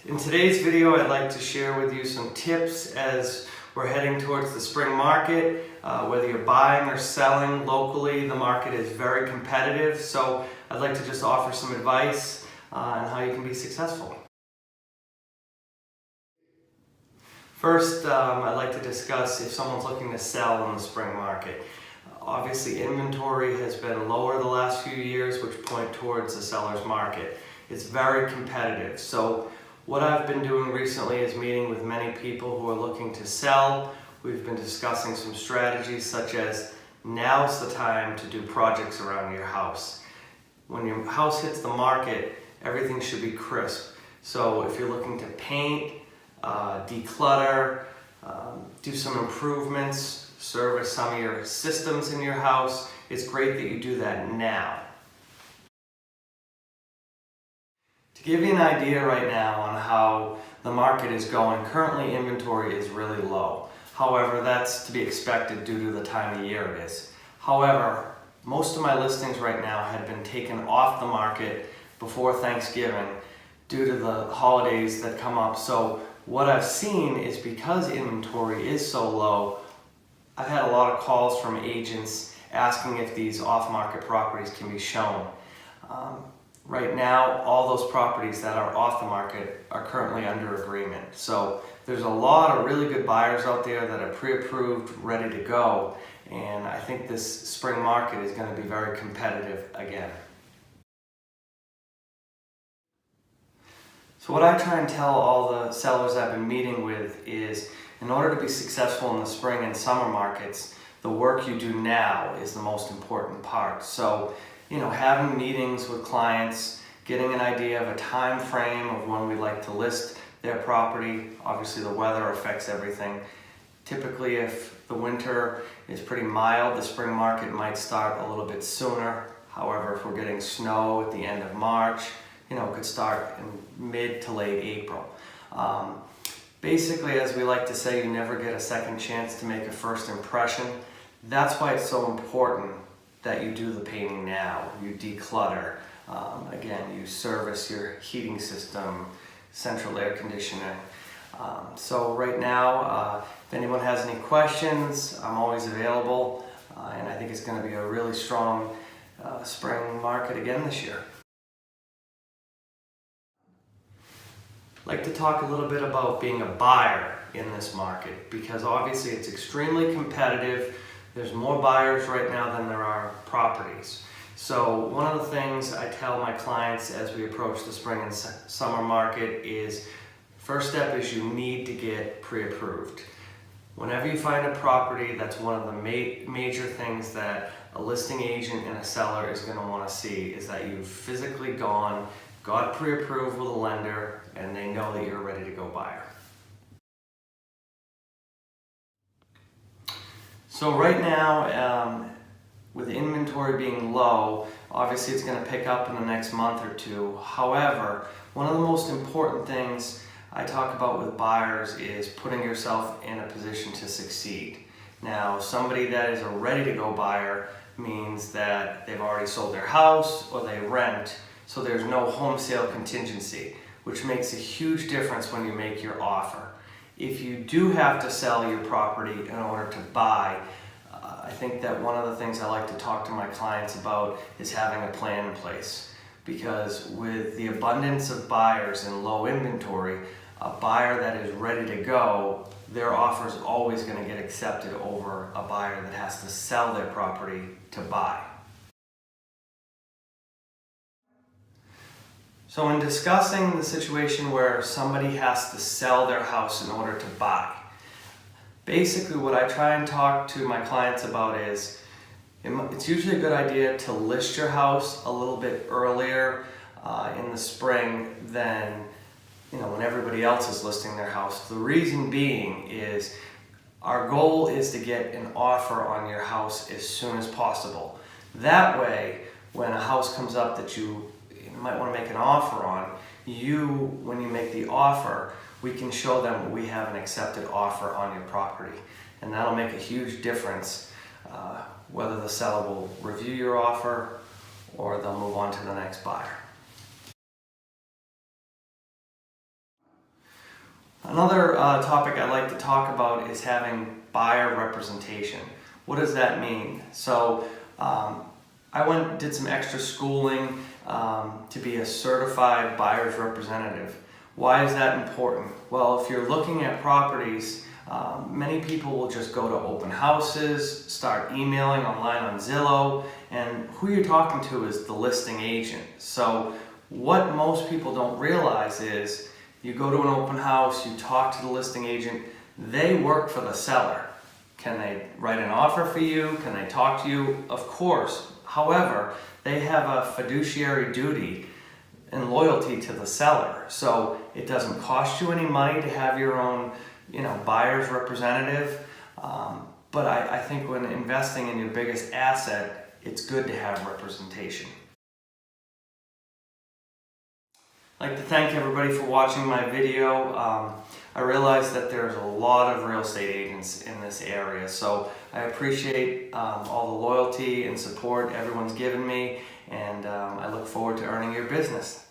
In today's video, I'd like to share with you some tips as we're heading towards the spring market. Whether you're buying or selling locally, the market is very competitive, so I'd like to just offer some advice on how you can be successful. First, I'd like to discuss if someone's looking to sell in the spring market. Obviously, inventory has been lower the last few years, which point towards the seller's market. It's very competitive. So what I've been doing recently is meeting with many people who are looking to sell. We've been discussing some strategies such as now's the time to do projects around your house. When your house hits the market, everything should be crisp. So if you're looking to paint, declutter, do some improvements, service some of your systems in your house, it's great that you do that now. To give you an idea right now on how the market is going, currently inventory is really low. However, that's to be expected due to the time of year it is. However, most of my listings right now had been taken off the market before Thanksgiving due to the holidays that come up. So what I've seen is because inventory is so low, I've had a lot of calls from agents asking if these off-market properties can be shown. Right now, all those properties that are off the market are currently under agreement. So there's a lot of really good buyers out there that are pre-approved, ready to go. And I think this spring market is going to be very competitive again. So what I try and tell all the sellers I've been meeting with is, in order to be successful in the spring and summer markets, the work you do now is the most important part. So, having meetings with clients, getting an idea of a time frame of when we like to list their property. Obviously the weather affects everything. Typically if the winter is pretty mild, the spring market might start a little bit sooner. However, if we're getting snow at the end of March, it could start in mid to late April. Basically, as we like to say, you never get a second chance to make a first impression. That's why it's so important that you do the painting now. You declutter. Again, you service your heating system, central air conditioner. So right now, if anyone has any questions, I'm always available. And I think it's going to be a really strong spring market again this year. I'd like to talk a little bit about being a buyer in this market, because obviously it's extremely competitive. There's more buyers right now than there are properties. So one of the things I tell my clients as we approach the spring and summer market is, first step is you need to get pre-approved. Whenever you find a property, that's one of the major things that a listing agent and a seller is going to want to see, is that you've physically got pre-approved with a lender, and they know that you're ready to go buyer. So right now, with inventory being low, obviously it's going to pick up in the next month or two. However, one of the most important things I talk about with buyers is putting yourself in a position to succeed. Now, somebody that is a ready-to-go buyer means that they've already sold their house or they rent, so there's no home sale contingency, which makes a huge difference when you make your offer. If you do have to sell your property in order to buy, I think that one of the things I like to talk to my clients about is having a plan in place. Because with the abundance of buyers and low inventory, a buyer that is ready to go, their offer is always going to get accepted over a buyer that has to sell their property to buy. So in discussing the situation where somebody has to sell their house in order to buy, basically what I try and talk to my clients about is, it's usually a good idea to list your house a little bit earlier in the spring than when everybody else is listing their house. The reason being is our goal is to get an offer on your house as soon as possible. That way, when a house comes up that you might want to make an offer on, when you make the offer, we can show them we have an accepted offer on your property. And that'll make a huge difference whether the seller will review your offer or they'll move on to the next buyer. Another topic I like to talk about is having buyer representation. What does that mean? So I did some extra schooling to be a certified buyer's representative. Why is that important? Well, if you're looking at properties, many people will just go to open houses, start emailing online on Zillow, and who you're talking to is the listing agent. So what most people don't realize is you go to an open house, you talk to the listing agent, they work for the seller. Can they write an offer for you? Can they talk to you? Of course. However, they have a fiduciary duty and loyalty to the seller. So it doesn't cost you any money to have your own, buyer's representative. But I think when investing in your biggest asset, it's good to have representation. I'd like to thank everybody for watching my video. I realize that there's a lot of real estate agents in this area, so I appreciate all the loyalty and support everyone's given me, and I look forward to earning your business.